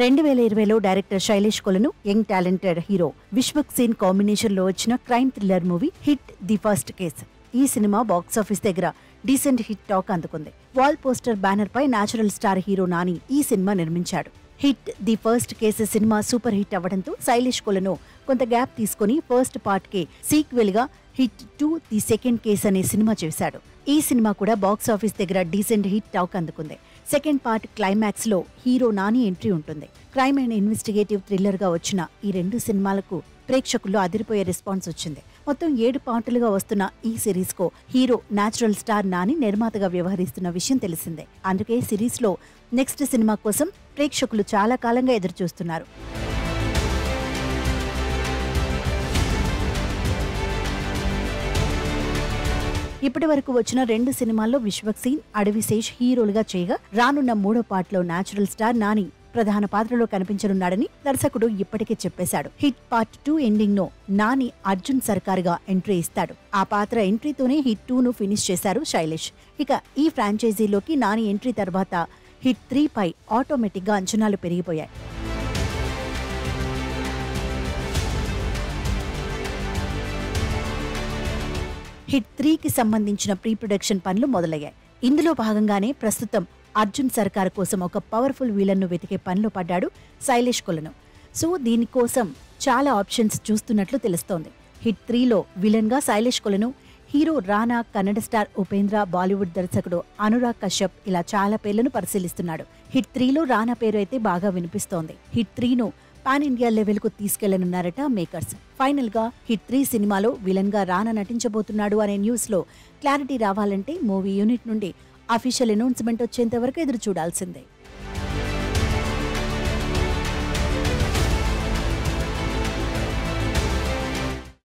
2020లో director Shailesh కొలను, young talented hero Vishwak Sen combination లో వచ్చిన crime thriller movie hit the first case. ఈ సినిమా బాక్సాఫీస్ దగ్గర డీసెంట్ హిట్ టాక్ అందుకుంది. వాల్ పోస్టర్ బ్యానర్ పై natural star hero Nani ఈ cinema నిర్మించాడు. Hit the first case cinema super hit అవ్వడంతో శైలేష్ కొలను కొంత గ్యాప్ తీసుకుని ఫస్ట్ పార్ట్ కి సీక్వెల్ గా హిట్ 2 ది సెకండ్ కేస్ అనే సినిమా చేశాడు. ఈ సినిమా కూడా బాక్సాఫీస్ దగ్గర డీసెంట్ హిట్ టాక్ అందుకుంది. సెకండ్ పార్ట్ క్లైమాక్స్ లో హీరో నాని ఎంట్రీ ఉంటుంది. క్రైమ్ అండ్ ఇన్వెస్టిగేటివ్ థ్రిల్లర్ గా వచ్చిన ఈ 2 సినిమాలకు ప్రేక్షకుల్లో అదిరిపోయే రెస్పాన్స్ వచ్చింది. మొత్తం 7 పార్టులుగా వస్తున్న ఈ సిరీస్ కు హీరో నేచురల్ స్టార్ నాని నిర్మాతగా వ్యవహరిస్తున్న విషయం తెలిసిందే. అందుకే సిరీస్ లో నెక్స్ట్ సినిమా కోసం ప్రేక్షకులు చాలా కాలంగా ఎదురుచూస్తున్నారు. ఇప్పటి వరకు వచ్చిన 2 సినిమాల్లో విశ్వక్ సేన్, అడవిశేష్ హీరోలుగా చేయగా రానున్న 3వ పార్ట్లో నేచురల్ స్టార్ నాని ప్రధాన పాత్రలో కనిపించనున్నాడని దర్శకుడు ఇప్పటికే చెప్పేశాడు. హిట్ పార్ట్ 2 ఎండింగ్ లో నాని అర్జున్ సర్కార్ గా ఎంట్రీ ఇస్తాడు. ఆ పాత్ర ఎంట్రీతోనే హిట్ 2 ను ఫినిష్ చేశారు శైలేష్. ఇక ఈ ఫ్రాంచైజీలోకి నాని ఎంట్రీ తర్వాత హిట్ 3 పై ఆటోమేటిక్ గా అంచనాలు పెరిగిపోయాయి. హిట్ 3కి సంబంధించిన ప్రీ ప్రొడక్షన్ పనులు మొదలయ్యాయి. ఇందులో భాగంగానే ప్రస్తుతం అర్జున్ సర్కార్ కోసం ఒక పవర్ఫుల్ విలన్ ను వెతికే పనిలో పడ్డాడు శైలేష్ కొలను. సో దీనికోసం చాలా ఆప్షన్స్ చూస్తున్నట్లు తెలుస్తోంది. హిట్ 3లో విలన్ గా శైలేష్ కొలను, హీరో రానా, కన్నడ స్టార్ ఉపేంద్ర, బాలీవుడ్ దర్శకుడు అనురాగ్ కశ్యప్ ఇలా చాలా పేర్లను పరిశీలిస్తున్నాడు. హిట్ 3లో రానా పేరు అయితే బాగా వినిపిస్తోంది. హిట్ 3ను పాన్ ఇండియా లెవెల్ కు తీసుకెళ్లనున్నారట మేకర్స్. ఫైనల్ గా హిట్ 3 సినిమాలో విలన్ గా రానా నటించబోతున్నాడు అనే న్యూస్ లో క్లారిటీ రావాలంటే మూవీ యూనిట్ నుండి అఫీషియల్ అనౌన్స్మెంట్ వచ్చేంత వరకు ఎదురు చూడాల్సిందే.